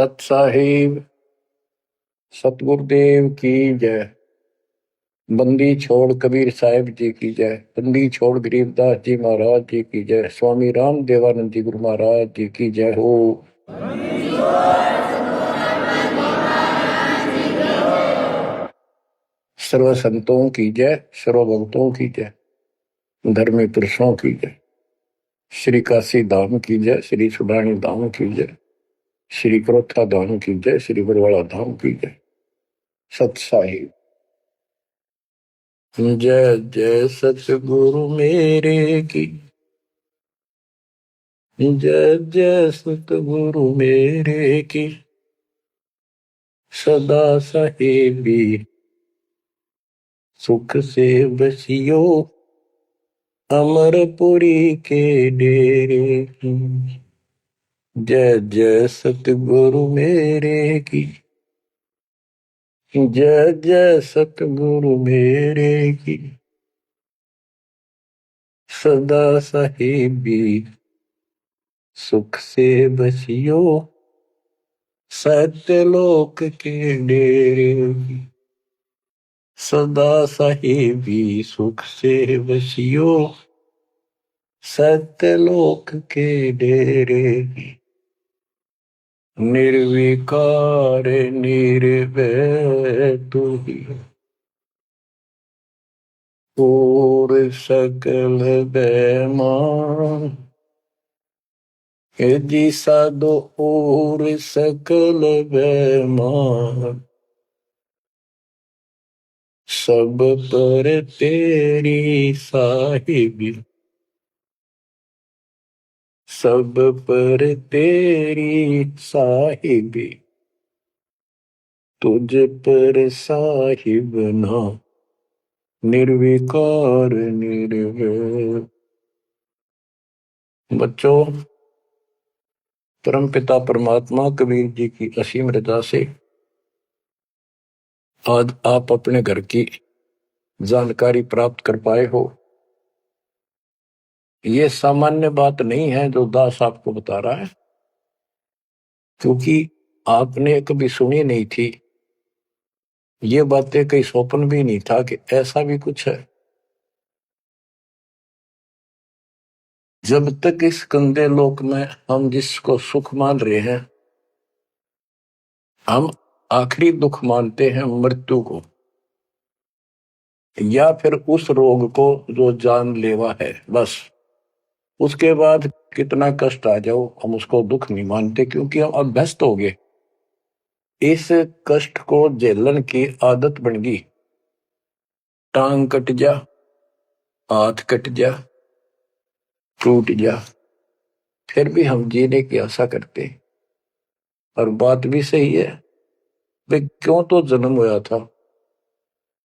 सत साहिब सतगुरुदेव की जय। बंदी छोड़ कबीर साहिब जी की जय। बंदी छोड़ गरीबदास जी महाराज जी की जय। स्वामी राम देवानंद जी गुरु महाराज जी की जय हो। सर्व संतों की जय, सर्व भक्तों की जय, धर्मी पुरुषों की जय। श्री काशी धाम की जय, श्री सुडानी धाम की जय, श्री क्रोथा धाम की जय, श्री बरवाड़ा धाम की जय। सत साहिब जय जय सतगुरु मेरे की जय जय सतगुरु मेरे की। सदा साहेबी सुख से बसियो अमरपुरी के डेरे की। जय जय सतगुरु मेरे की जय जय सतगुरु मेरे की। सदा साहेबी सुख से बसियो सत्यलोक के डेरे की। सदा साहेबी सुख से बसियो सत्यलोक के डेरे की। निर्विकार निर्भय तू ही और सकल बेमान। जी साधो और सकल बेमान। सब पर तेरी साहिबी सब पर तेरी साहिबी। तुझ पर साहिब ना निर्विकार निर्भय। बच्चों, परमपिता परमात्मा कबीर जी की असीम रजा से आज आप अपने घर की जानकारी प्राप्त कर पाए हो। ये सामान्य बात नहीं है जो दास आपको बता रहा है, क्योंकि आपने कभी सुनी नहीं थी ये बातें। कहीं स्वप्न भी नहीं था कि ऐसा भी कुछ है। जब तक इस गंदे लोक में हम जिसको सुख मान रहे हैं, हम आखिरी दुख मानते हैं मृत्यु को, या फिर उस रोग को जो जानलेवा है। बस उसके बाद कितना कष्ट आ जाओ हम उसको दुख नहीं मानते, क्योंकि हम अभ्यस्त हो गए। इस कष्ट को झेलन की आदत बन गई। टांग कट जा, हाथ कट जा, टूट जा, फिर भी हम जीने की आशा करते। और बात भी सही है, वे क्यों तो जन्म हुआ था,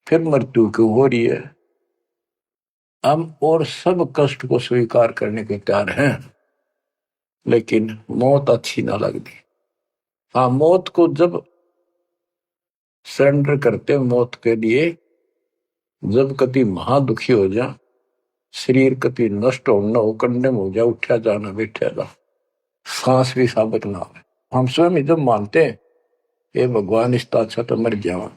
फिर मृत्यु क्यों हो रही है। हम और सब कष्ट को स्वीकार करने के तैयार हैं, लेकिन मौत अच्छी ना लगती। हाँ, मौत को जब सरेंडर करते मौत के लिए, जब कति महादुखी हो जा, शरीर कति नष्ट होना हो, कंडम हो जा, उठा जाना बैठा जा, सांस भी साबित ना हो, हम स्वयं जब मानते हैं ये भगवान इसका अच्छा तो मर जावा,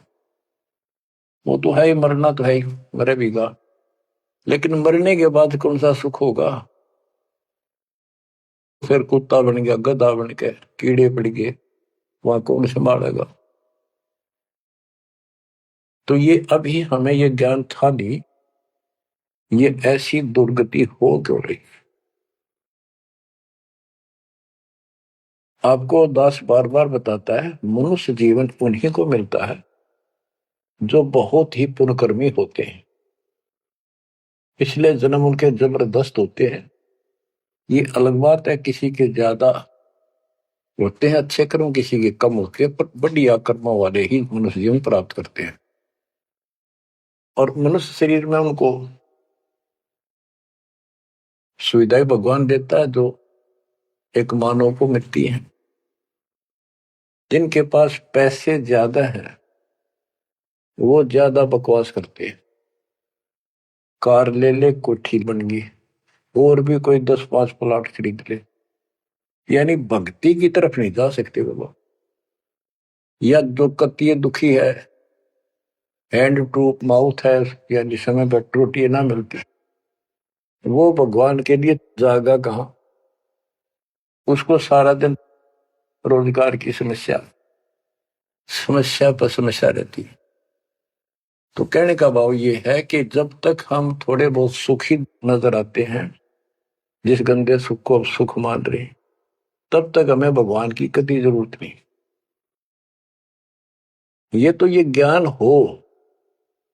वो तो है ही, मरना तो है ही, मरे भी गा, लेकिन मरने के बाद कौन सा सुख होगा। फिर कुत्ता बन गया, गधा बन के कीड़े पड़ गए, वहां कौन संभालेगा। तो ये अभी हमें ये ज्ञान था नहीं, ये ऐसी दुर्गति हो क्यों रही। आपको दास बार बार बताता है, मनुष्य जीवन उन्हीं को मिलता है जो बहुत ही पुण्यकर्मी होते हैं। पिछले जन्म उनके जबरदस्त होते हैं। ये अलग बात है, किसी के ज्यादा होते हैं अच्छे कर्म, किसी के कम होते हैं, पर बढ़िया कर्मों वाले ही मनुष्य जीवन प्राप्त करते हैं। और मनुष्य शरीर में उनको सुविधाएं भगवान देता है जो एक मानव को मिलती है। जिनके पास पैसे ज्यादा हैं वो ज्यादा बकवास करते हैं। कार ले ले, कोठी बन गई, और भी कोई 10-5 प्लाट खरीद ले, यानी भक्ति की तरफ नहीं जा सकते बाबा। या जो कत्तीय दुखी है, हैंड टू माउथ है, यानी समय पर रोटी ना मिलती, वो भगवान के लिए जागा कहाँ? उसको सारा दिन रोजगार की समस्या समस्या पर समस्या रहती है। तो कहने का भाव ये है कि जब तक हम थोड़े बहुत सुखी नजर आते हैं, जिस गंदे सुख को सुख मान रहे, तब तक हमें भगवान की कभी जरूरत नहीं। ये ज्ञान हो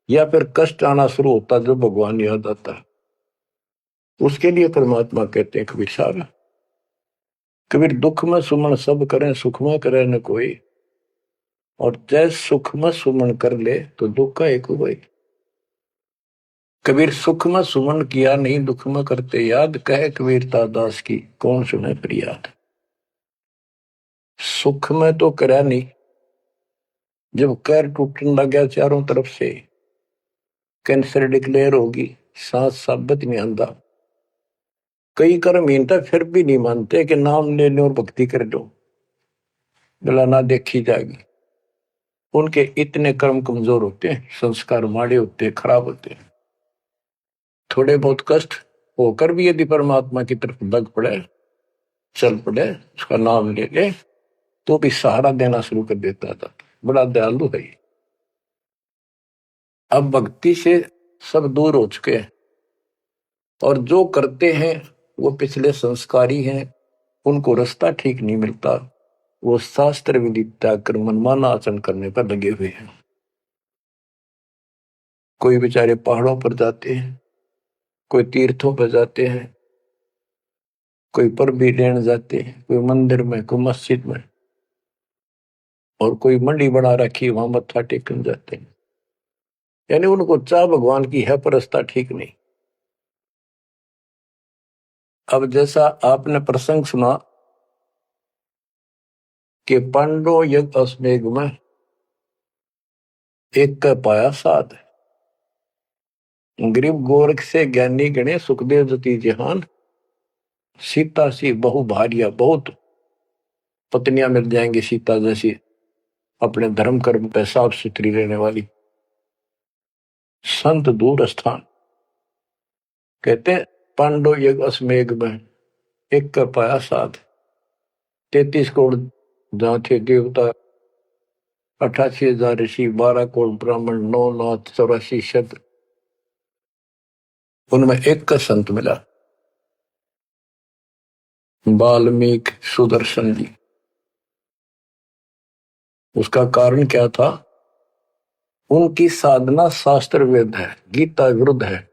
या फिर कष्ट आना शुरू होता जब भगवान याद आता, उसके लिए परमात्मा कहते हैं कबीर साहब, कबीर दुख में सुमन सब करें, सुख में करे न कोई, और जैस सुख में सुमन कर ले तो दुख का एक हुआ। कबीर सुख में सुमन किया नहीं, दुख में करते याद, कहे कबीरता दास की कौन सुने फरियाद। सुख में तो करा नहीं, जब कैर टूटने लग गया चारों तरफ से, कैंसर डिक्लेयर होगी, सांस साबित नहीं आंदा, कई कर्म हीनता फिर भी नहीं मानते कि नाम ले लो और भक्ति कर लो, गला ना देखी जाएगी। उनके इतने कर्म कमजोर होते हैं, संस्कार माड़े होते हैं, खराब होते हैं। थोड़े बहुत कष्ट होकर भी यदि परमात्मा की तरफ लग पड़े, चल पड़े, उसका नाम ले ले, तो भी सहारा देना शुरू कर देता था। बड़ा दयालु है ये। अब भक्ति से सब दूर हो चुके हैं, और जो करते हैं वो पिछले संस्कारी हैं, उनको रास्ता ठीक नहीं मिलता, वो शास्त्र विधि त्याग कर मनमाना आचरण करने पर लगे हुए हैं। कोई बेचारे पहाड़ों पर जाते हैं, कोई तीर्थों पर जाते हैं, कोई पर भी लेने जाते हैं, कोई मंदिर में, कोई मस्जिद में, और कोई मंडी बना रखी वहां मत्था टेकने जाते हैं। यानी उनको चाह भगवान की है पर रास्ता ठीक नहीं। अब जैसा आपने प्रसंग सुना कि पांडव यज्ञ अश्वमेध में एक का पाया साध, गरीब गोरख से ज्ञानी गणे, सुखदेव जति जहान, सीता सी बहु भारिया, बहुत पत्नियां मिल जाएंगी सीता जैसी, अपने धर्म कर्म पे साफ सुथरी रहने वाली। संत दूर स्थान, कहते हैं पांडव यज्ञ अश्वमेध में एक का पाया साध, 33 करोड़ जहां थे देवता, 88,000 ऋषि, 12 करोड़ ब्राह्मण, 9,84 शब्द, उनमें एक का संत मिला, वाल्मीकि सुदर्शन जी। उसका कारण क्या था? उनकी साधना शास्त्र विरुद्ध है, गीता विरुद्ध है।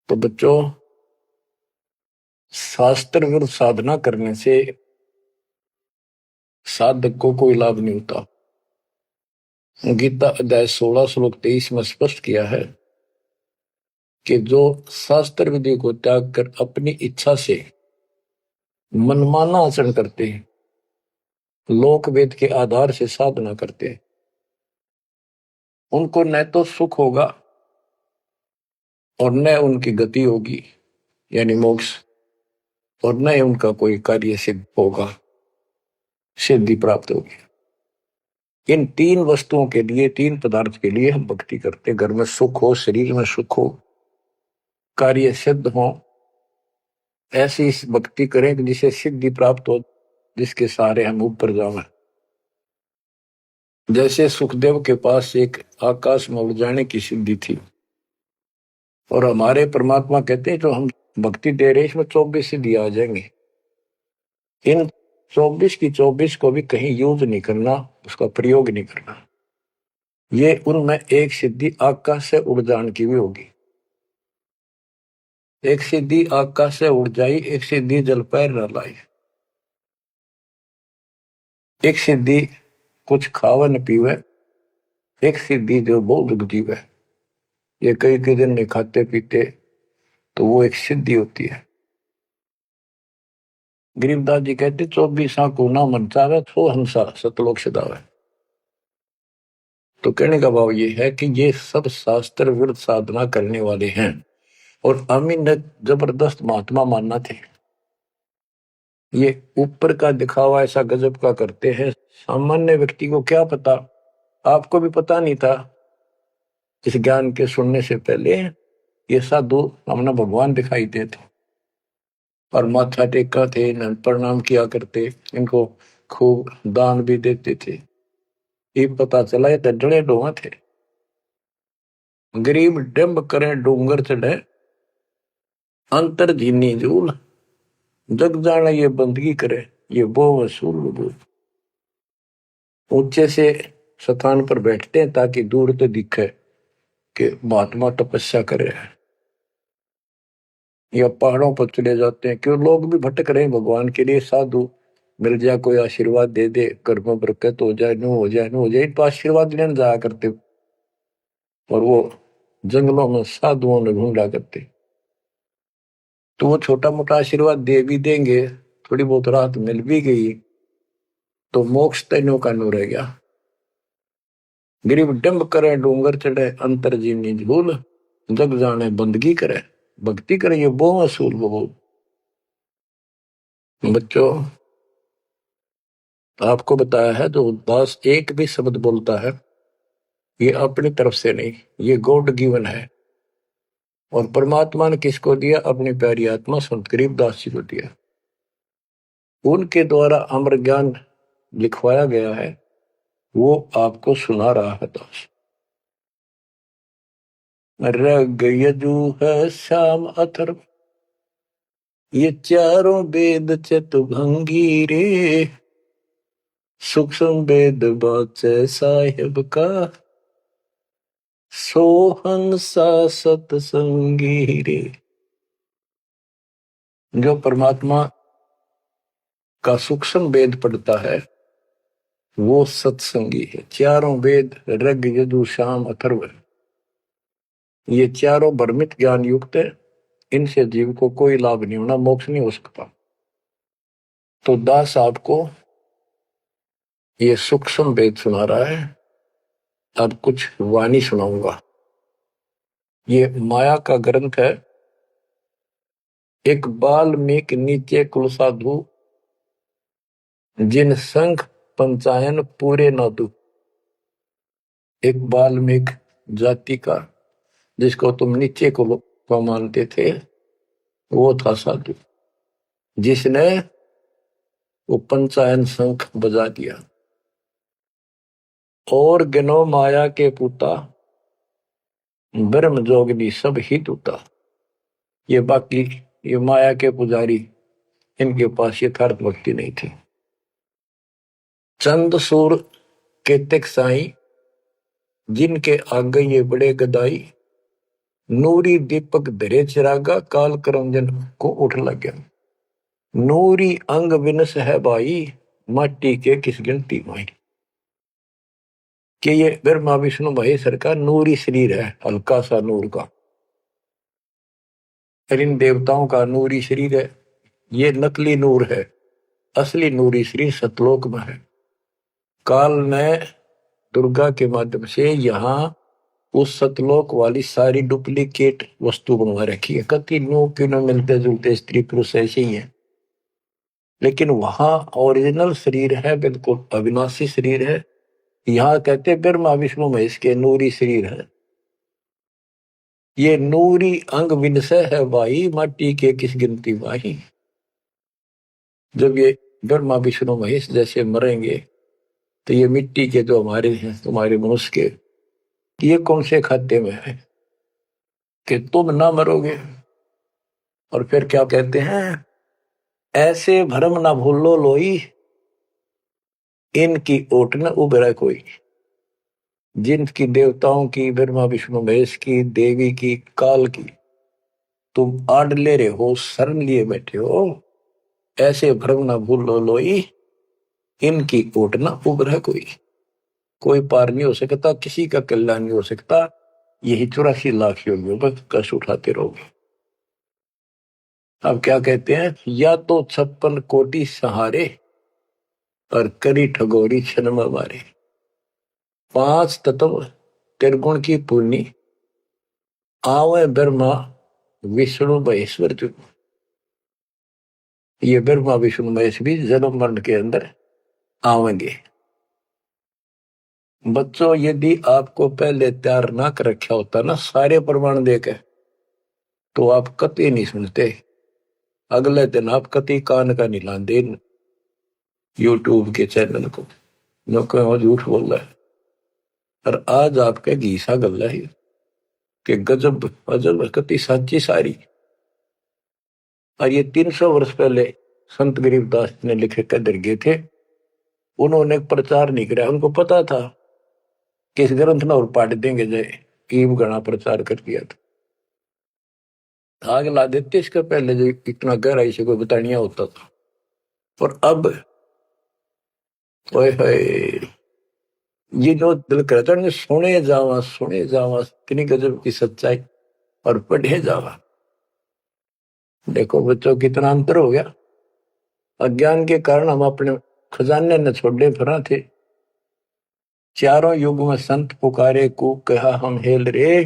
तो बच्चों, शास्त्र विरुद्ध साधना करने से साधक को कोई लाभ नहीं होता। गीता अध्याय 16 श्लोक 23 में स्पष्ट किया है कि जो शास्त्र विधि को त्याग कर अपनी इच्छा से मनमाना आचरण करते हैं, लोक वेद के आधार से साधना करते हैं, उनको न तो सुख होगा और न उनकी गति होगी, यानी मोक्ष, और न उनका कोई कार्य सिद्ध होगा, सिद्धि प्राप्त होगी। इन तीन वस्तुओं के लिए, तीन पदार्थ के लिए हम भक्ति करते हैं। घर में सुख हो, शरीर में सुख हो, कार्य सिद्ध हो, ऐसी भक्ति करें कि जिसे सिद्धि प्राप्त हो, जिसके सहारे हम ऊपर जाएं। जैसे सुखदेव के पास एक आकाश में उड़ जाने की सिद्धि थी, और हमारे परमात्मा कहते हैं जो हम भक्ति दे रहे इसमें 24 सिद्धि आ जाएंगे। इन 24 की 24 को भी कहीं यूज नहीं करना, उसका प्रयोग नहीं करना। ये उनमें एक सिद्धि आकाश से उड़ जाने की भी होगी। एक सिद्धि आकाश से उड़ जाई, एक सिद्धि जल पैर न लाई, एक सिद्धि कुछ खावे न पीवे, एक सिद्धि जो बहुत जीवे। ये कई कई दिन नहीं खाते पीते तो वो एक सिद्धि होती है। गरीबदास जी कहते 24 को ना मन चावे, सो हंसा सतलोक सदावे। तो कहने का भाव ये है कि ये सब शास्त्र विरुद्ध साधना करने वाले हैं, और अमीन ने जबरदस्त महात्मा मानना थे। ये ऊपर का दिखावा ऐसा गजब का करते हैं, सामान्य व्यक्ति को क्या पता, आपको भी पता नहीं था इस ज्ञान के सुनने से पहले। ये साधु हमने भगवान दिखाई देते और माथा टेका थे, इन्हें प्रणाम किया करते, इनको खूब दान भी देते थे। ये पता चला ये डले डोहा थे। गरीब डिम्ब करें डूंगर चढ़े, अंतर झीनी झूल, जग जाने ये बंदगी करे, ये बो वसूल बबूल। ऊंचे से स्थान पर बैठते हैं ताकि दूर तो दिखे कि महात्मा तपस्या करे हैं, या पहाड़ों पर चले जाते हैं क्यों लोग भी भटक रहे हैं भगवान के लिए। साधु मिल जाए, कोई आशीर्वाद दे दे, घर में बरकत हो जाए, नो हो जाए, नो हो जाए, तो आशीर्वाद लेने जाया करते। और वो जंगलों में साधुओं ने ढूंढा करते, तो वो छोटा मोटा आशीर्वाद दे भी देंगे, थोड़ी बहुत राहत मिल भी गई तो मोक्ष तैनो का नो रह गया। गरीब डंब करे डूंगर चढ़े, अंतर जीवनी झूल, जग जाने बंदगी करे, भक्ति करे, ये वो असूल वो। बच्चों, आपको बताया है जो उदास एक भी शब्द बोलता है ये अपनी तरफ से नहीं, ये गॉड गिवन है। और परमात्मा ने किसको दिया? अपनी प्यारी आत्मा संत गरीबदास जी को दिया। उनके द्वारा अमर ज्ञान लिखवाया गया है, वो आपको सुना रहा है दास। रग यजु है श्याम अथर्व, ये चारों वेद चतुभंगी रे, सूक्ष्म वेद बाचे साहिब का, सोहंसा सतसंगी रे। जो परमात्मा का सूक्ष्म वेद पढ़ता है वो सत्संगी है। चारों वेद ऋग यजु साम अथर्व, ये चारों भ्रमित ज्ञान युक्त है, इनसे जीव को कोई लाभ नहीं होना, मोक्ष नहीं हो सकता। तो दास आपको ये सूक्ष्म वेद सुना रहा है। अब कुछ वाणी सुनाऊंगा। ये माया का ग्रंथ है। एक बाल्मीकि नीचे कुल साधु, जिन संघ पंचायन पूरे नादु। एक बाल्मीकि जाति का, जिसको तुम नीचे को मानते थे, वो था साधु, जिसने वो पंचायन शंख बजा दिया। और गिनो माया के पुता, ब्रह्म जोगनी सब ही टूटा। ये बाकी ये माया के पुजारी, इनके पास यथार्थ भक्ति नहीं थी। चंद सूर केतक साई, जिनके आगे ये बड़े गदाई, नूरी दीपक धरे चिरागा, काल करंजन को उठ लग गया। नूरी अंग विनस है भाई, माटी के किस गिनती माई। कि ये ब्रह्मा विष्णु महेश्वर का नूरी शरीर है, हल्का सा नूर का। इन देवताओं का नूरी शरीर है, ये नकली नूर है, असली नूरी शरीर सतलोक में है। काल ने दुर्गा के माध्यम से यहाँ उस सतलोक वाली सारी डुप्लीकेट वस्तु बनवा रखी है। कति नो क्यों मिलते जुलते स्त्री पुरुष ऐसे ही है, लेकिन वहां ओरिजिनल शरीर है, बिल्कुल अविनाशी शरीर है। यहाँ कहते ब्रह्मा विष्णु महेश के नूरी शरीर है। ये नूरी अंग विनसय है भाई, माटी के किस गिनती माही। जब ये ब्रह्मा विष्णु महेश जैसे मरेंगे तो ये मिट्टी के जो हमारे हैं, तुम्हारे मनुष्य के, ये कौन से खाते में है कि तुम ना मरोगे। और फिर क्या कहते हैं? ऐसे भरम ना भूलो लोई, इनकी ओट न उभरा कोई। जिनकी देवताओं की, ब्रह्मा विष्णु महेश की, देवी की, काल की तुम आड़ ले रहे हो, शरण लिए बैठे हो, ऐसे भ्रम ना भूलो लोई, इनकी ओट न उभरा कोई। कोई पार नहीं हो सकता, किसी का कल्याण नहीं हो सकता। यही 84 लाख योगियों पर कष्ट उठाते रहोगे। अब क्या कहते हैं? या तो 56 कोटि सहारे, और करी ठगोरी क्षण में मारे। 5 तत्व त्रिगुण की पूर्णी, आवे ब्रह्मा विष्णु महेश्वर जो। ये ब्रह्मा विष्णु महेश भी जन्म मरण के अंदर आवेंगे। बच्चों, यदि आपको पहले तैयार ना कर रखा होता ना सारे प्रमाण देके, तो आप कति नहीं सुनते। अगले दिन आप कति कान का नहीं लाते यूट्यूब के चैनल को, जो कहो झूठ बोल रहा है। और आज आपके घीसा गल है कि गजब अजब कति साची सारी। और ये 300 वर्ष पहले संत गरीबदास ने लिखे कदर गए थे। उन्होंने प्रचार नहीं किया, उनको पता था कि इस ग्रंथ ना और पाट देंगे जय ईब गणा प्रचार कर दिया था। आग ला देते इसका पहले जो इतना गहराई से कोई बतानिया होता था। और अब ओए होए, ये जो दिल करता है सुने जावा कितनी गजब की सच्चाई और पढ़े जावा। देखो बच्चों कितना अंतर हो गया। अज्ञान के कारण हम अपने खजाने न छोड़े फिरा थे। चारों युग में संत पुकारे को कहा हम हेल रे,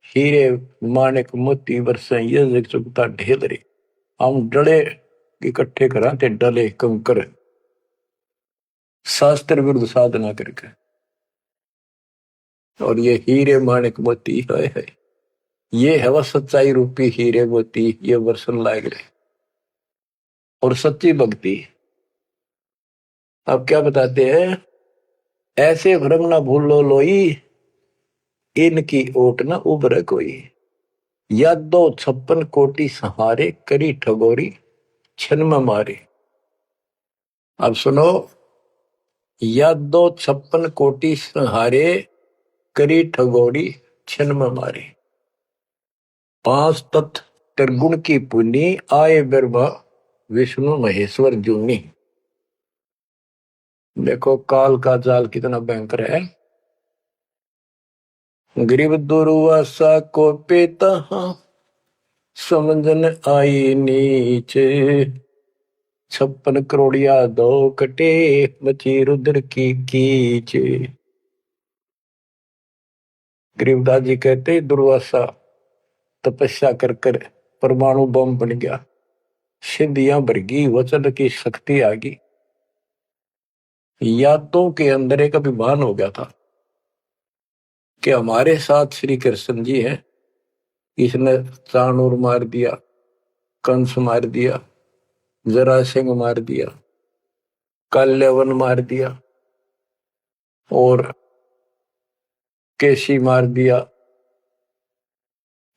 हीरे माणिक मोती बरसे ये जग चुगता ढेल रे। हम डले इकट्ठे करा थे डले कंकर, शास्त्र विरुद्ध साधना करके। और ये हीरे माणिक मोती है, ये है वह सच्चाई रूपी हीरे मोती, ये वर्षन लायक रहे। और सच्ची भक्ति अब क्या बताते हैं, ऐसे भ्रम ना भूलो लोई, इनकी ओट न उभर कोई। यादो 56 कोटि सहारे, करी ठगोरी छन में मारे। अब सुनो, यादो 56 कोटि सहारे, करी ठगोरी छन में मारे। 5 तत्व त्रिगुण की पुनी, आए ब्रह्मा विष्णु महेश्वर जूनी। देखो काल का जाल कितना भयंकर है। गरीब दुर्वासा को पेता, समझन आई नीचे। 56 करोड़िया दो कटे, मची रुद्र की कीच। गरीबदास जी कहते दुर्वासा तपस्या कर कर परमाणु बम बन गया, सिद्धियां भरगी, वचन की शक्ति आ गई। यादों के अंदर एक अभिमान हो गया था कि हमारे साथ श्री कृष्ण जी हैं। इसने चाणूर मार दिया, कंस मार दिया, जरासिंह मार दिया, कल्यवन मार दिया और केसी मार दिया।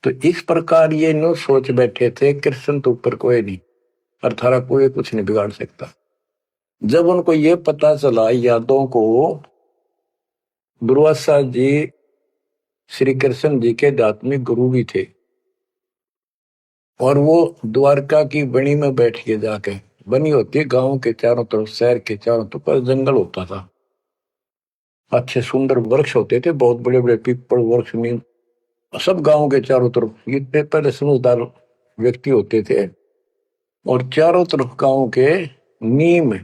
तो इस प्रकार ये नो सोच बैठे थे कृष्ण तो ऊपर कोई नहीं और थारा कोई कुछ नहीं बिगाड़ सकता। जब उनको ये पता चला यादों को, दुर्वासा जी श्री कृष्ण जी के आध्यात्मिक गुरु भी थे और वो द्वारका की बनी में बैठ के जाके, बनी होती है गांव के चारों तरफ, शहर के चारों तरफ जंगल होता था, अच्छे सुंदर वृक्ष होते थे, बहुत बड़े बड़े पीपल वृक्ष, नीम, सब गांव के चारों तरफ। ये पहले समझदार व्यक्ति होते थे और चारों तरफ गांव के नीम,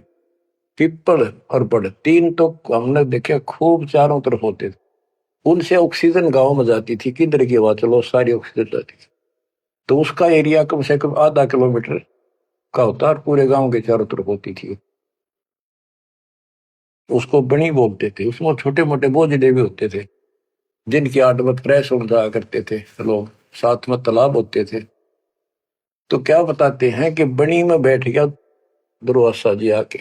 पीपल और बड़, तीन तो हमने देखे खूब चारों तरफ होते थे। उनसे ऑक्सीजन गांव में जाती थी, किधर की हवा चलो सारी ऑक्सीजन जाती थी। तो उसका एरिया कम से कम आधा किलोमीटर का होता और पूरे गांव के चारों तरफ होती थी। उसको बनी बोलते थे। उसमें छोटे मोटे बोझले भी होते थे जिनकी 8 मत फ्रेश हो जाया करते थे लोग, साथ में तालाब होते थे। तो क्या बताते हैं कि बनी में बैठ गया दुर्वासा जी आके,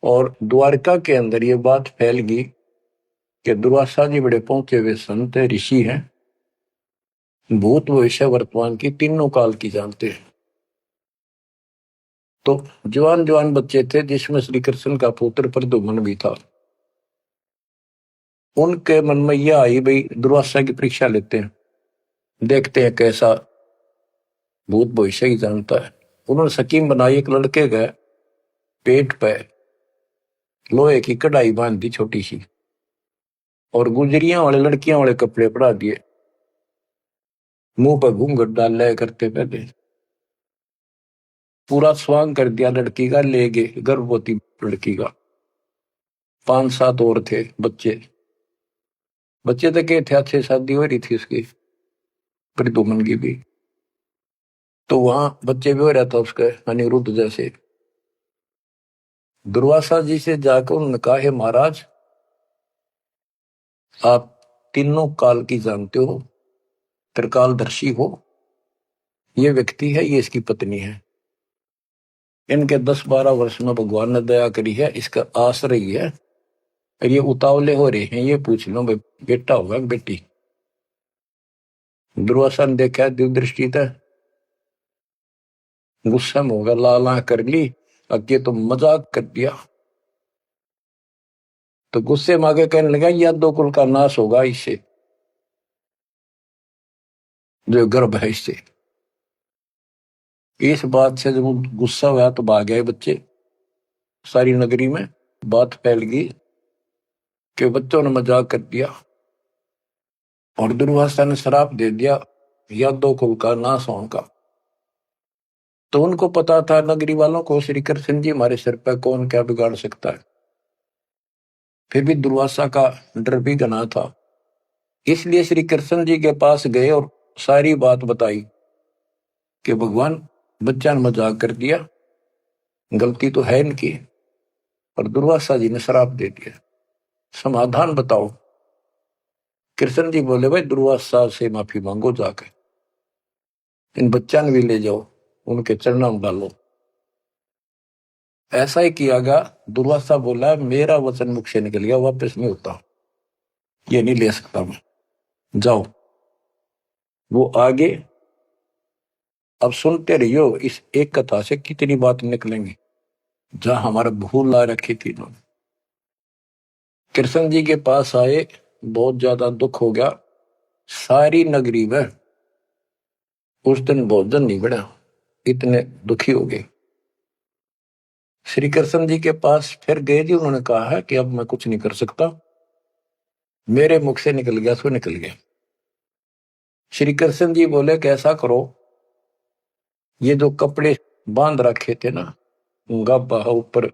और द्वारका के अंदर ये बात फैल गई कि दुर्वासा जी बड़े पहुंचे हुए संत है, ऋषि हैं, भूत भविष्य वर्तमान की तीनों काल की जानते हैं। तो जवान जवान बच्चे थे जिसमें श्री कृष्ण का पुत्र प्रद्युम्न भी था। उनके मन में यह आई भाई दुर्वासा की परीक्षा लेते हैं, देखते हैं कैसा भूत भविष्य की जानता है। उन्होंने स्कीम बनाई, एक लड़के गए पेट पे लोहे की कढ़ाई बांध दी छोटी सी और गुजरियां वाले लड़कियां वाले कपड़े पड़ा दिए, मुंह पर घूंघट डाल लिया करते पहले, पूरा स्वांग कर दिया लड़की का, ले गए गर्भवती लड़की का। 5-7 और थे बच्चे, बच्चे तो क्या थे, अच्छे शादी हो रही थी उसकी प्रद्युम्न की भी। तो वहां बच्चे भी हो रहा था उसके अनिरुद्ध जैसे। दुर्वासा जी से जाकर उन्होंने कहा, हे महाराज, आप तीनों काल की जानते हो, त्रिकालदर्शी हो। ये व्यक्ति है, ये इसकी पत्नी है। इनके 10-12 वर्ष में भगवान ने दया करी है, इसका आश्रय है। और ये उतावले हो रहे हैं, ये पूछ लो भाई बेटा होगा कि बेटी। दुर्वासा ने देखा दिव्य दृष्टि था, गुस्सा में होगा, लाला कर ली, अब ये तो मजाक कर दिया। तो गुस्से में आगे कहने लगा, यह दो कुल का नाश होगा इससे, जो गर्भ है इससे। इस बात से जब गुस्सा हुआ तो भाग गए बच्चे। सारी नगरी में बात फैल गई कि बच्चों ने मजाक कर दिया और दुर्वासा ने श्राप दे दिया, या दो कुल का नाश होने का। तो उनको पता था, नगरी वालों को, श्री कृष्ण जी हमारे सिर पर कौन क्या बिगाड़ सकता है। फिर भी दुर्वासा का डर भी घना था, इसलिए श्री कृष्ण जी के पास गए और सारी बात बताई कि भगवान, बच्चा ने मजाक कर दिया, गलती तो है इनकी। और दुर्वासा जी ने श्राप दे दिया, समाधान बताओ। कृष्ण जी बोले, भाई दुर्वासा से माफी मांगो जाकर, इन बच्चा ने भी ले जाओ, उनके चरणों में डालो। ऐसा ही किया गया। दुर्वासा बोला, मेरा वचन मुख से निकल गया, वापस नहीं होता, ये नहीं ले सकता मैं, जाओ। वो आगे, अब सुनते रहियो, इस एक कथा से कितनी बात निकलेंगी, जहां हमारा भूल ला रखी थी इन्होंने। कृष्ण जी के पास आए, बहुत ज्यादा दुख हो गया सारी नगरी में। उस दिन भोजन नहीं बना, इतने दुखी हो गए। श्री कृष्ण जी के पास फिर गए जी, उन्होंने कहा है कि अब मैं कुछ नहीं कर सकता, मेरे मुख से निकल गया सो निकल गया। श्री कृष्ण जी बोले, कैसा करो, ये जो कपड़े बांध रखे थे ना, गाबा ऊपर,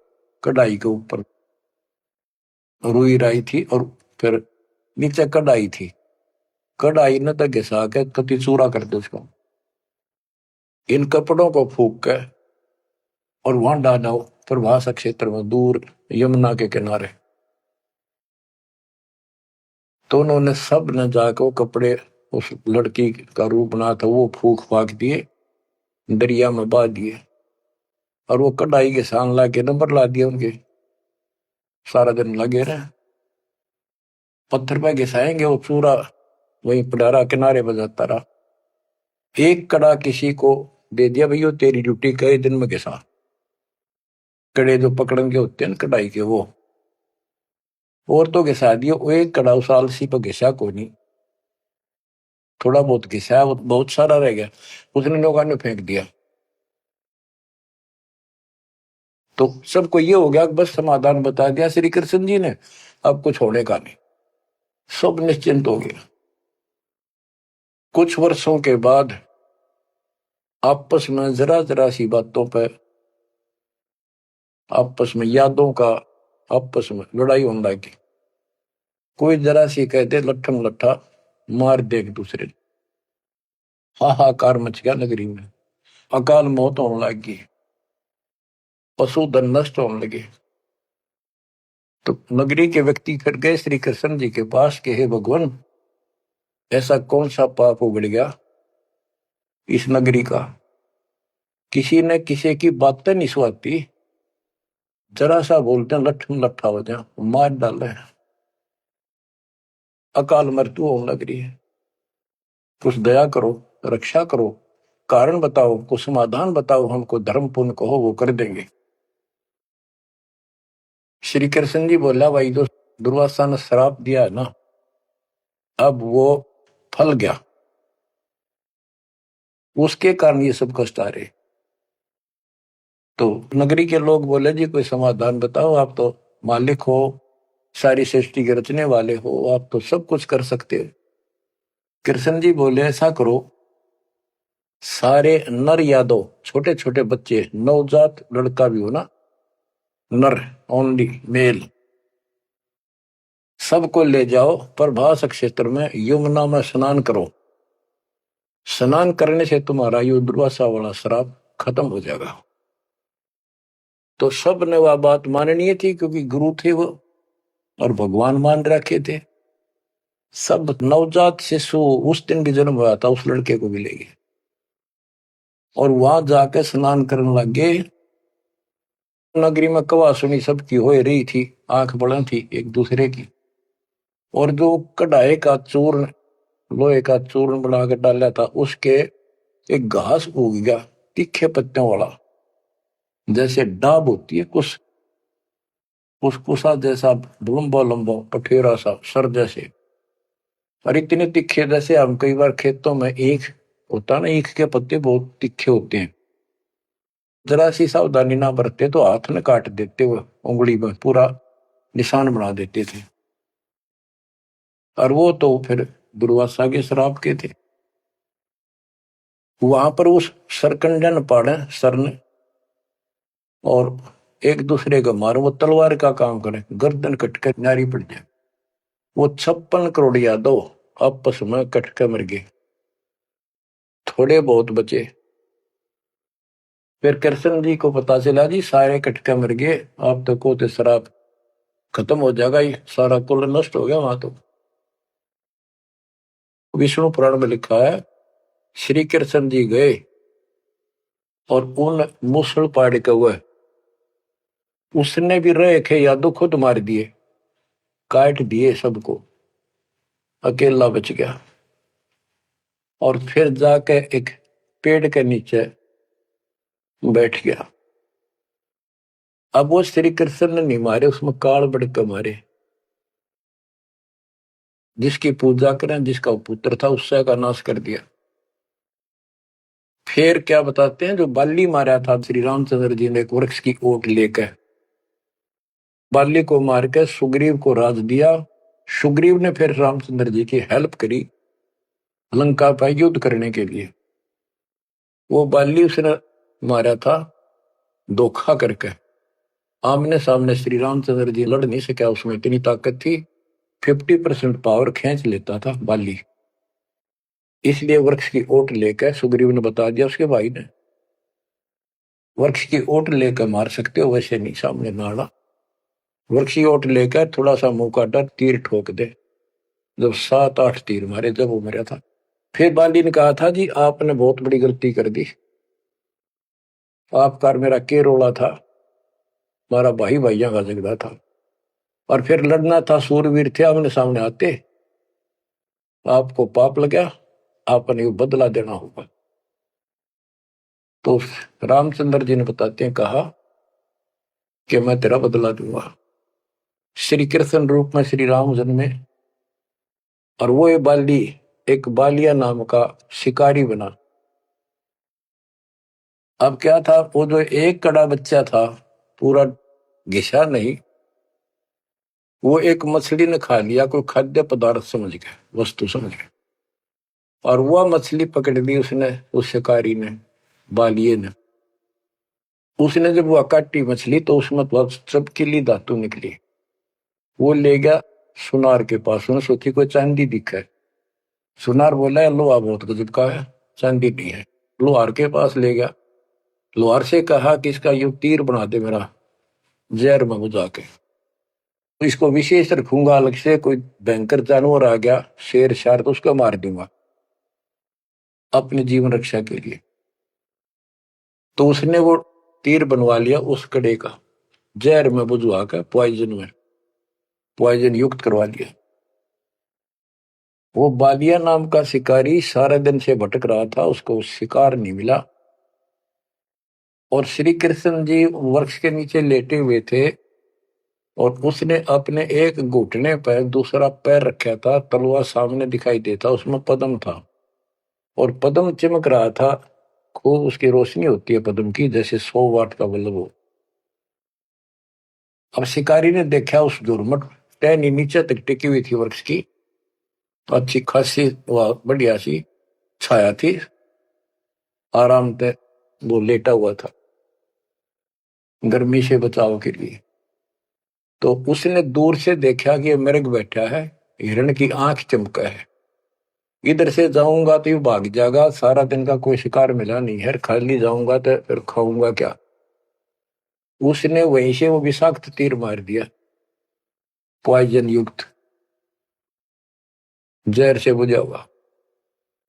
कढ़ाई के ऊपर रुई राई थी, और फिर नीचे कढ़ाई थी, कढ़ाई न तो घिसा के कति चूरा कर दो उसको। इन कपड़ों को फूक के और वहां डालो प्रभास क्षेत्र में, दूर यमुना के किनारे। तो उन्होंने सब ने जाकर वो कपड़े, उस लड़की का रूप बना था, वो फूक फाक दिए, दरिया में बहा दिए। और वो कढ़ाई के सान ला के नंबर ला दिया उनके। सारा दिन लगे रहे, पत्थर पे घिसाएंगे, वो चूरा वहीं पडारा किनारे बजाता रहा। एक कड़ा किसी को दे दिया, भैया तेरी ड्यूटी कई दिन में घिसा। कड़े जो पकड़न के होते हैं ना कढ़ाई के, वो और तो घिसा दिया। वो एक कड़ा उस आलसी पर घिसा को नहीं, थोड़ा बहुत घिसा, वो बहुत सारा रह गया, उसने लोगों ने फेंक दिया। तो सबको ये हो गया कि बस समाधान बता दिया श्री कृष्ण जी ने, अब कुछ होने का नहीं, सब निश्चिंत हो गया। कुछ वर्षों के बाद आपस में जरा जरा सी बातों पर, आपस में यादों का, आपस में लड़ाई होने लगी। कोई जरा सी कहते लट्ठम लट्ठा मार दे एक दूसरे, हाहाकार मच गया नगरी में, अकाल मौत होने लगी, पशुधन नष्ट होने लगे। तो नगरी के व्यक्ति फिर गए श्री कृष्ण जी के पास कि हे भगवान, ऐसा कौन सा पाप उगड़ गया इस नगरी का, किसी ने किसी की बातें नहीं सुहाती, जरा सा बोलते हैं लट्ठम लट्ठा हो जाए, मार डाले, अकाल मृत्यु होने लग रही है। कुछ दया करो, रक्षा करो, कारण बताओ, कुछ समाधान बताओ, हमको धर्म पुण्य कहो, वो कर देंगे। श्री कृष्ण जी बोला, भाई जो दुर्वासा ने श्राप दिया है ना, अब वो फल गया, उसके कारण ये सब कष्ट आ रहे। तो नगरी के लोग बोले, जी कोई समाधान बताओ, आप तो मालिक हो, सारी सृष्टि के रचने वाले हो, आप तो सब कुछ कर सकते हो। कृष्ण जी बोले, ऐसा करो, सारे नर यादव, छोटे छोटे बच्चे, नवजात लड़का भी हो ना, नर, ओनली मेल, सबको ले जाओ प्रभास क्षेत्र में, यमुना में स्नान करो। स्नान करने से तुम्हारा ये दुर्वासा वाला श्राप खत्म हो जाएगा। तो सब ने वह बात माननी थी, क्योंकि गुरु थे वो और भगवान मान रखे थे। सब नवजात शिशु उस दिन भी जन्म हुआ था उस लड़के को भी ले गए और वहां जाके स्नान करने लग गए। नगरी में कवा सुनी सबकी हो रही थी, आंख बड़ा थी एक दूसरे की। और जो कढ़ाई का चूर्ण, लोहे का चूर्ण बना के डाला था, उसके एक घास उग गया तीखे पत्तियों वाला, जैसे डाब होती है कुछ कुसकुसा जैसा, लंबा लंबा पठेरा सा सर जैसे, और इतने तीखे जैसे हम कई बार खेतों में ईख होता ना, ईख के पत्ते बहुत तीखे होते हैं, जरा सी सावधानी ना बरते तो हाथ में काट देते, वो उंगली में पूरा निशान बना देते थे। और वो तो फिर दुर्वासा के श्राप के थे। वहां पर उस सरकंडन पाड़े सर ने और एक दूसरे को मारो, वो तलवार का काम करे, गर्दन कटकर नारी पड़ जाए। वो 56 करोड़ यादव आपस में कटके मर गए, थोड़े बहुत बचे। फिर कृष्ण जी को पता चला जी सारे कटके मर गए, आप तो को शराब खत्म हो जाएगा, ही सारा कुल नष्ट हो गया। वहां तो विष्णु पुराण में लिखा है, श्री कृष्ण जी गए और उन मूसल पाड़ के हुए, उसने भी रहे थे यादव खुद मार दिए, काट दिए सबको, अकेला बच गया। और फिर जाके एक पेड़ के नीचे बैठ गया। अब वो श्री कृष्ण ने नहीं मारे, उसमें काल बढ़ मारे। जिसकी पूजा करें, जिसका पुत्र था, उससे का नाश कर दिया। फिर क्या बताते हैं, जो बाली मारा था श्री रामचंद्र जी ने एक वृक्ष की ओट लेकर, बाली को मार के सुग्रीव को राज दिया। सुग्रीव ने फिर रामचंद्र जी की हेल्प करी लंका पर युद्ध करने के लिए। वो बाली उसने मारा था धोखा करके, आमने सामने श्री रामचंद्र जी लड़ नहीं सका, उसमें इतनी ताकत थी, 50% पावर खींच लेता था बाली। इसलिए वृक्ष की ओट लेकर सुग्रीव ने बता दिया उसके भाई ने, वृक्ष की ओट लेकर मार सकते हो, वैसे नहीं सामने नाड़ा। वृक्ष की ओट लेकर थोड़ा सा मुंह काटा, तीर ठोक दे। जब 7-8 तीर मारे, जब वो मरा था। फिर बाली ने कहा था जी आपने बहुत बड़ी गलती कर दी, आपका मेरा के रोला था, हमारा भाई भाइयों का झगड़ा था, और फिर लड़ना था, सूरवीर थे, आमने सामने आते, आपको पाप लगा, आपने बदला देना होगा। तो रामचंद्र जी ने बताते हैं, कहा कि मैं तेरा बदला दूंगा। श्री कृष्ण रूप में श्री राम जन्मे और वो ये बाली एक बालिया नाम का शिकारी बना। अब क्या था, वो जो एक कड़ा बच्चा था, पूरा घिसा नहीं, वो एक मछली ने खा लिया, कोई खाद्य पदार्थ समझ के, वस्तु समझ के, और वह मछली पकड़ ली उसने, उस शिकारी ने, बालिए ने। उसने जब वह काटी मछली तो उसमें चमकीली धातु निकली। वो ले गया सुनार के पास, उसने सोची कोई चांदी दिखा है। सुनार बोला लोहा बहुत गजब का है, चांदी नहीं है। लोहार के पास ले गया, लोहार से कहा कि इसका ये तीर बना दे मेरा, जहर में बुझा के, तो इसको विशेष रखूंगा, अलग से कोई भयंकर जानवर आ गया, शेर शार, तो उसको मार दूंगा अपनी जीवन रक्षा के लिए। तो उसने वो तीर बनवा लिया उस कड़े का, जहर में बुझवा कर पॉइजन युक्त करवा लिया। वो बालिया नाम का शिकारी सारे दिन से भटक रहा था, उसको शिकार नहीं मिला। और श्री कृष्ण जी वृक्ष के नीचे लेटे हुए थे और उसने अपने एक घुटने पर दूसरा पैर रखा था, तलवार सामने दिखाई देता, उसमें पद्म था और पद्म चमक रहा था, खूब उसकी रोशनी होती है पद्म की, जैसे 100 वाट का बल्ब हो। अब शिकारी ने देखा उस झुरमुट टहनी नीचे तक टिकी हुई थी वृक्ष की, अच्छी खासी बढ़िया सी छाया थी, आराम से वो लेटा हुआ था गर्मी से बचाव के लिए। तो उसने दूर से देखा कि मृग बैठा है, हिरण की आंख चमका है, इधर से जाऊंगा तो ये भाग जाएगा, सारा दिन का कोई शिकार मिला नहीं है, खाली जाऊंगा तो फिर खाऊंगा क्या। उसने वहीं से वो विषाक्त तीर मार दिया, पॉइजन युक्त, जहर से बुझा हुआ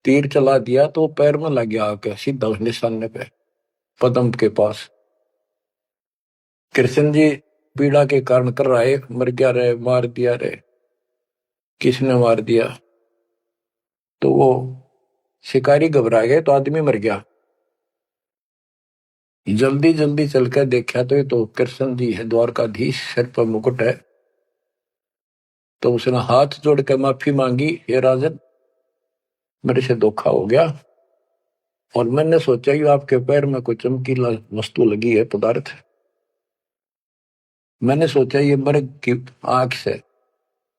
तीर चला दिया, तो पैर में लग गया आके सीधा उस निशाने पे, पदम के पास। कृष्ण जी पीड़ा के कारण कर रहा है, मर गया रे, मार दिया रे, किसने मार दिया। तो वो शिकारी घबरा गए, तो आदमी मर गया। जल्दी जल्दी चलकर देखा तो ये तो कृष्ण जी है, द्वारकाधीश, सिर पर मुकुट है। तो उसने हाथ जोड़ कर माफी मांगी, ये राजन मेरे से धोखा हो गया, और मैंने सोचा कि आपके पैर में कोई चमकीला वस्तु लगी है, पदार्थ। मैंने सोचा ये मर्ग की आंख से,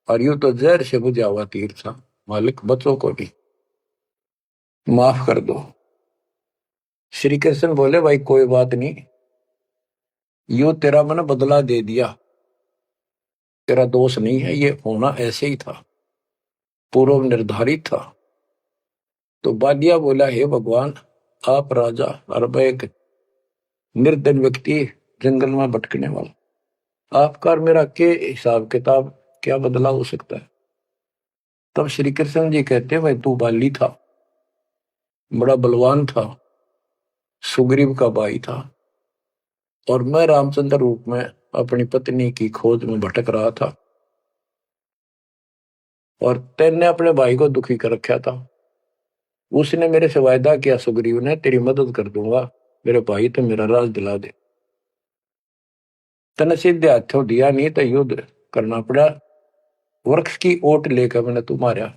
और यूं तो जहर से बुझा हुआ तीर था। मालिक बच्चों को भी माफ कर दो। श्री कृष्ण बोले भाई कोई बात नहीं, यूं तेरा मैंने बदला दे दिया, तेरा दोष नहीं है, ये होना ऐसे ही था, पूर्व निर्धारित था। तो बादिया बोला हे भगवान, आप राजा और मैं एक निर्धन व्यक्ति, जंगल में भटकने वाला, आपका और मेरा के हिसाब किताब, क्या बदला हो सकता है। तब श्री कृष्ण जी कहते भाई तू बाली था, बड़ा बलवान था, सुग्रीव का भाई था, और मैं रामचंद्र रूप में अपनी पत्नी की खोज में भटक रहा था, और तेने अपने भाई को दुखी कर रखा था। उसने मेरे से वायदा किया, सुग्रीव ने, तेरी मदद कर दूंगा, मेरे भाई तो मेरा राज दिला दे। तने सीधे हाथों दिया नहीं तो युद्ध करना पड़ा, वृक्ष की ओट लेकर मैंने तू मारा,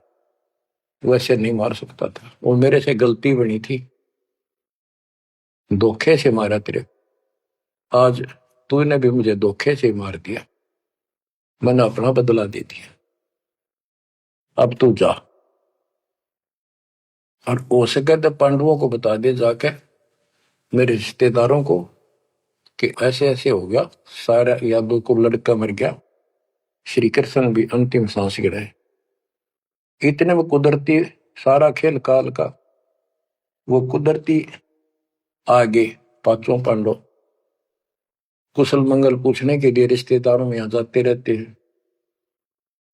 वैसे नहीं मार सकता था, वो मेरे से गलती बनी थी, धोखे से मारा तेरे, आज तूने भी मुझे धोखे से मार दिया, मैंने अपना बदला दे दिया, अब तू जा, और हो सके तो पांडवों को बता दे जाके, मेरे रिश्तेदारों को, कि ऐसे ऐसे हो गया, सारा यादव को लड़का मर गया, श्री कृष्ण भी अंतिम सांस गिराए। इतने में कुदरती, सारा खेल काल का, वो कुदरती आगे पांचों पांडव कुशल मंगल पूछने के लिए रिश्तेदारों में आ जाते रहते हैं।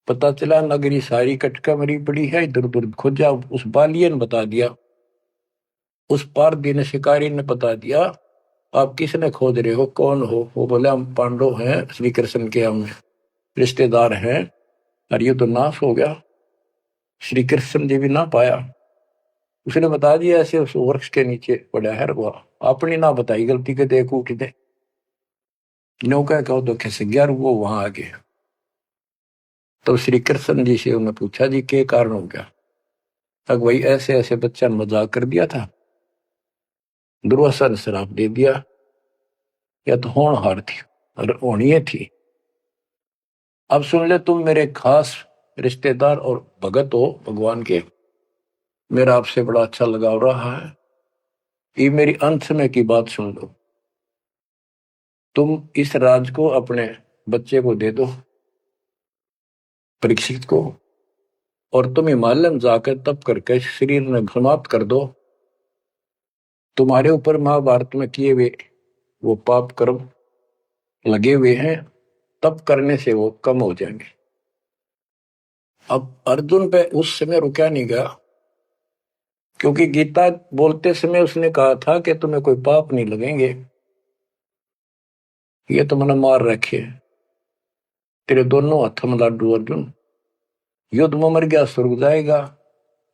पता चला नगरी सारी कटका मरी पड़ी है, इधर उधर खोजा, उस बालिए ने बता दिया, उस पार दिन शिकारी ने बता दिया, आप किसने खोज रहे हो, कौन हो। वो बोले हम पांडव हैं, श्री कृष्ण के हम रिश्तेदार हैं, और ये तो नाश हो गया, श्री कृष्ण जी भी ना पाया। उसने बता दिया ऐसे उस वृक्ष के नीचे पड़ा है, वो अपनी ना बताई गलती के, देख उठ दे नौका कहो तो कैसे ग्यार, वो वहां आ गए। तो श्री कृष्ण जी से उन्होंने पूछा जी क्या कारण हो गया। तक वही ऐसे ऐसे बच्चा ने मजाक कर दिया था, दुर्वासा ने श्राप दे दिया, या तो होनहार थी और होनी थी। अब सुन ले, तुम मेरे खास रिश्तेदार और भगत हो भगवान के, मेरा आपसे बड़ा अच्छा लगाव रहा है, ये मेरी अंत समय की बात सुन लो। तुम इस राज को अपने बच्चे को दे दो, परीक्षित को, और तुम हिमालय में जाकर तप करके शरीर में समाप्त कर दो। तुम्हारे ऊपर महाभारत में किए हुए वो पाप कर्म लगे हुए हैं, तप करने से वो कम हो जाएंगे। अब अर्जुन पे उस समय रुका नहीं गया, क्योंकि गीता बोलते समय उसने कहा था कि तुम्हें कोई पाप नहीं लगेंगे, ये तो मैंने मार रखे, तेरे दोनों हाथों में लाडू अर्जुन, युद्ध में मर गया स्वर्ग जाएगा,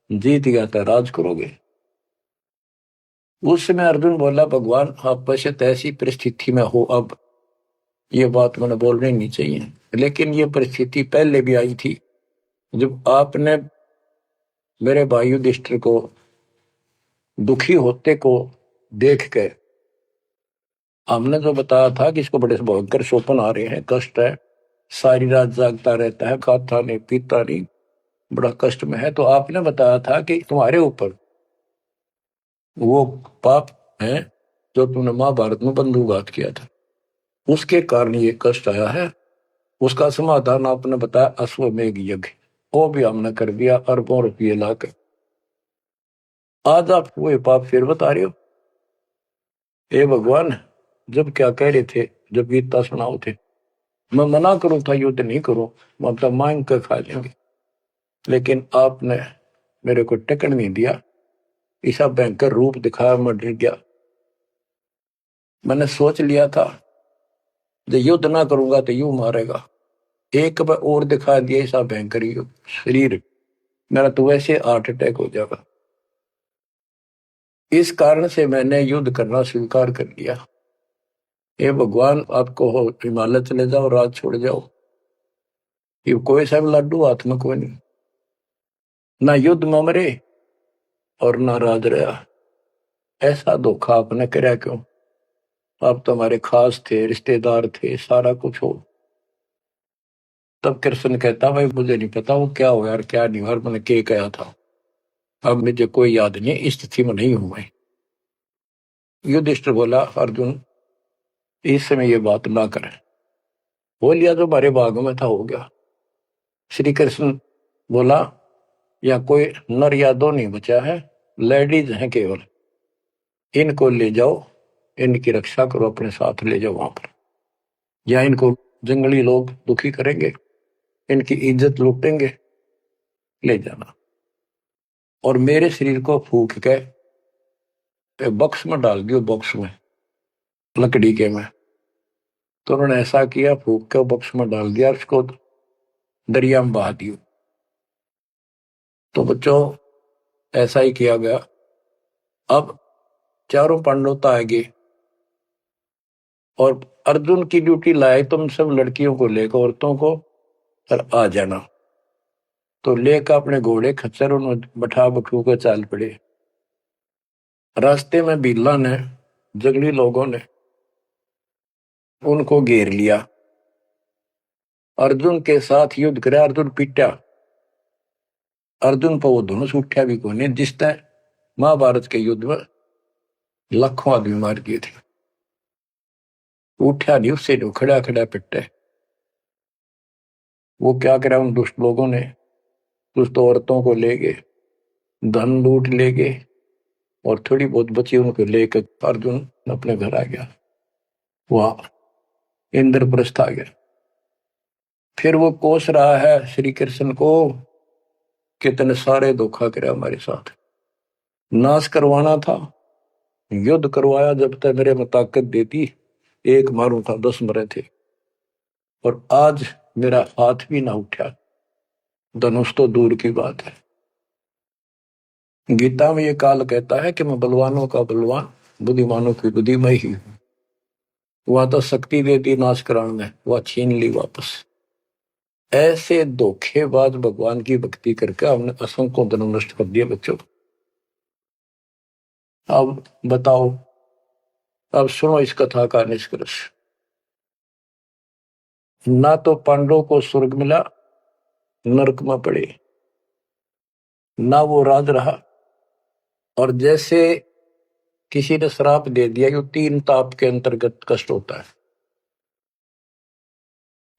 जीत गया तो राज करोगे। उस समय अर्जुन बोला भगवान आप बशत ऐसी परिस्थिति में हो, अब ये बात मैंने बोलनी नहीं चाहिए, लेकिन ये परिस्थिति पहले भी आई थी, जब आपने मेरे भाई युधिष्ठिर को दुखी होते को देख के, हमने जो बताया था कि इसको बड़े भयंकर स्वप्न आ रहे हैं, कष्ट है, सारी रात जागता रहता है, खाता नहीं पीता नहीं, बड़ा कष्ट में है, तो आपने बताया था कि तुम्हारे ऊपर वो पाप है जो तुमने महाभारत में बंधुघात किया था, उसके कारण ये कष्ट आया है। उसका समाधान आपने बताया अश्वमेघ यज्ञ, वो भी हमने कर दिया, अरबों रुपये लाकर। आज आप वही पाप फिर बता रहे हो। हे भगवान, जब क्या कह रहे थे, जब गीता सुनाओ थे, मैं मना करूं था युद्ध नहीं करो, मतलब मांग कर खा लेंगे, लेकिन आपने मेरे को टिकट नहीं दिया। ऐसा भयंकर रूप दिखाया, मैं डर गया। मैंने सोच लिया था जो युद्ध ना करूंगा तो यूं मारेगा। एक बार और दिखा दिया ऐसा भयंकर शरीर, मेरा तो वैसे हार्ट अटैक हो जाएगा। इस कारण से मैंने युद्ध करना स्वीकार कर लिया। हे भगवान, आपको हो हिमालय चले जाओ, राज छोड़ जाओ, ये कोई सा भी लाडू हाथ में कोई नहीं, ना युद्ध में मरे और ना राज रहा। ऐसा धोखा आपने કર્યા क्यों? आप तो हमारे खास थे, रिश्तेदार थे, सारा कुछ हो। तब कृष्ण कहता, भाई मुझे नहीं पता वो क्या हुआ और क्या नहीं हुआ, मैंने क्या कहा था, अब मुझे कोई याद नहीं, इस स्थिति में नहीं हूं मैं। युधिष्ठिर बोला, अर्जुन इस समय ये बात ना करें, हो लिया जो हमारे भाग में था हो गया। श्री कृष्ण बोला, या कोई नर या दो नहीं बचा है, लेडीज हैं केवल, इनको ले जाओ, इनकी रक्षा करो, अपने साथ ले जाओ वहां पर, या इनको जंगली लोग दुखी करेंगे, इनकी इज्जत लूटेंगे, ले जाना। और मेरे शरीर को फूक के बॉक्स में डाल दियो, बॉक्स में लकड़ी के में। तो उन्होंने ऐसा किया, फूक के बॉक्स में डाल दिया, उसको दरिया में बहा दियो। तो बच्चों ऐसा ही किया गया। अब चारों पांडव तो आएंगे और अर्जुन की ड्यूटी लाए, तुम सब लड़कियों को लेकर, औरतों को, और आ जाना। तो लेकर अपने घोड़े खच्चर उन्होंने बैठा बठू कर चाल पड़े। रास्ते में बिल्ला ने, जंगली लोगों ने उनको घेर लिया, अर्जुन के साथ युद्ध करे, अर्जुन पिटा। अर्जुन पर वो दोनों से उठा भी कोने, जिस तरह महाभारत के युद्ध में लाखों आदमी मार दिए थे, उठा नहीं, उससे जो खड़ा खड़ा पिटे। वो क्या करा उन दुष्ट लोगों ने, दुष्ट औरतों को ले गए, धन लूट ले गए, और थोड़ी बहुत बची उनको लेकर अर्जुन अपने घर आ गया, वहां इंद्रप्रस्थ आ गया। फिर वो कोस रहा है श्री कृष्ण को, कितने सारे धोखा करे हमारे साथ, नाश करवाना था, युद्ध करवाया, जब तक मेरे में ताकत देती, एक मारू था 10 मरे थे, और आज मेरा हाथ भी ना उठा, धनुष तो दूर की बात है। गीता में ये काल कहता है कि मैं बलवानों का बलवान, बुद्धिमानों की बुद्धिमय ही हूं। वह तो शक्ति दे दी नाश कराने में, वह छीन ली वापस। ऐसे धोखेबाज भगवान की भक्ति करके हमने असंख्यों धन नष्ट कर दिए बच्चों। अब बताओ, अब सुनो इस कथा का निष्कर्ष। ना तो पांडवों को स्वर्ग मिला, नरक में पड़े, ना वो राज रहा, और जैसे किसी ने श्राप दे दिया कि 3 ताप के अंतर्गत कष्ट होता है,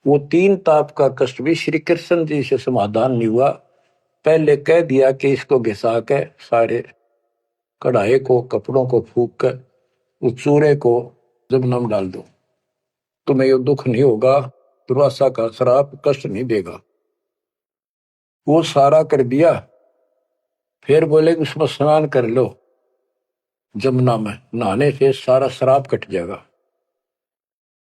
वो 3 ताप का कष्ट भी श्री कृष्ण जी से समाधान नहीं हुआ। पहले कह दिया कि इसको घिसा के सारे कढ़ाई को, कपड़ों को फूक कर उस चूरे को जमुना में डाल दो, तुम्हें ये दुख नहीं होगा, दुर्वासा का श्राप कष्ट नहीं देगा। वो सारा कर दिया। फिर बोले कि उसमें स्नान कर लो, जमुना में नहाने से सारा श्राप कट जाएगा।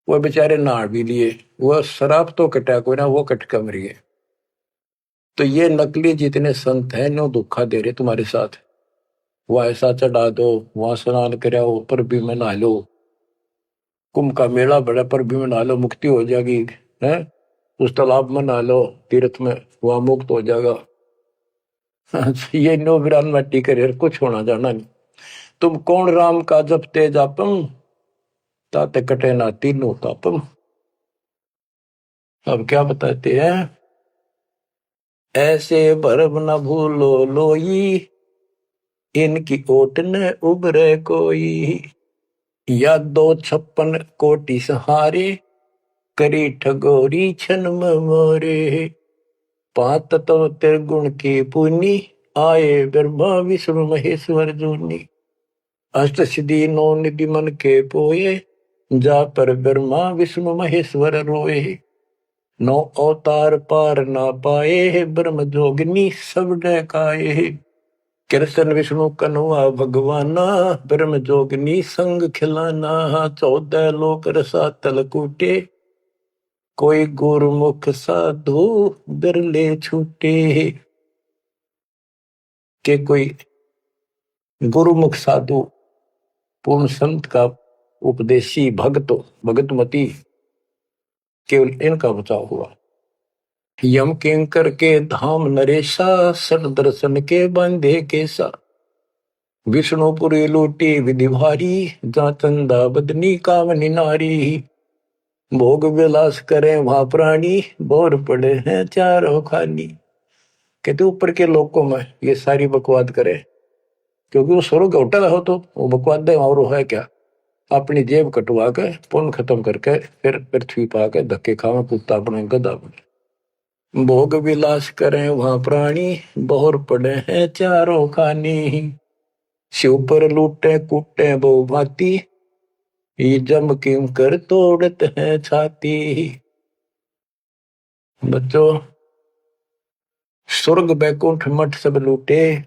वो बेचारे नहा भी लिए, वो श्राप तो कटा कोई ना, वो कट कर मर गए। तो ये नकली जितने संत हैं, नो धोखा दे रहे तुम्हारे साथ। वह ऐसा चढ़ा दो, वहां स्नान कराओ, पर भी में नहा लो, कुंभ का मेला बड़ा, पर भी में नहा लो, मुक्ति हो जाएगी, है उस तालाब में नहा लो, तीर्थ में, वहां मुक्त हो जाएगा। ये नो विरान मट्टी करे, कुछ होना जाना नहीं। तुम कौन राम का जपते जापम, ताते कटे ना तीनों तापम। अब क्या बताते हैं, ऐसे भरम न भूलो लोई, इनकी ओट न उबरे कोई, या 256 कोटि सहारे, करी ठगोरी छन मोरे, 5 तो त्रिगुण की पुनी, आए ब्रह्मा विष्णु महेश्वर जोनी। अष्ट सिद्धि नौ निधि मन के पोए, जा पर ब्रह्मा विष्णु महेश्वर रोए। नौ अवतार पार ना पाए, ब्रह्म जोगिनी सब डकाए। कृष्ण विष्णु कन्वा भगवाना, ब्रह्म जोगिनी संग खिलाना। 14 लोक रसातल कूटे, कोई गुरुमुख साधु बिरले छूटे। के कोई गुरुमुख साधु पूर्ण संत का उपदेशी भगतमती केवल इनका बचाव हुआ। यम किंकर के धाम नरेशा, सर दर्शन के बंधे केसा। विष्णुपुरी लूटी विधि भारी, जा चंदा बदनी कामनी नारी। भोग विलास करें वहां प्राणी, बोर पड़े हैं चारों खानी। कहते ऊपर के लोकों में ये सारी बकवाद करे, क्योंकि वो स्वर्ग होटल हो तो वो बकवाद है, और है क्या, अपनी जेब कटवा के पुण्य खत्म करके फिर पृथ्वी पा के धक्के खावे कुत्ता अपने गधा बने। भोग विलास करें वहां प्राणी, बोर पड़े हैं चारों खानी। शिव पर लूटे कूटे बहु भांति, ये जम किम कर तोड़त है छाती। बच्चों, स्वर्ग बैकुंठ मठ सब लूटे,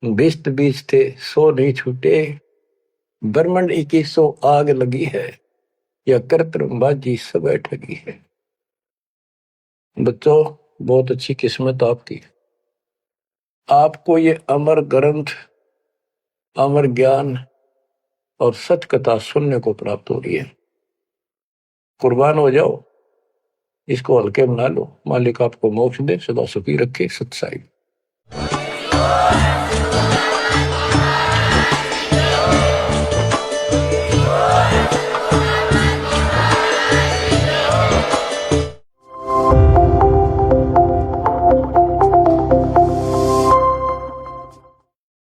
बिस्त बीज थे सो नहीं छूटे। ब्रह्मंड 2100 आग लगी है, या कर्तबाजी सब ठगी है। बच्चों, बहुत अच्छी किस्मत आपकी, आपको ये अमर ग्रंथ, अमर ज्ञान और सच कथा सुनने को प्राप्त हो रही है। कुर्बान हो जाओ, इसको हल्के बना लो। मालिक आपको मोक्ष दे, सदा सुखी रखे। सत्साई।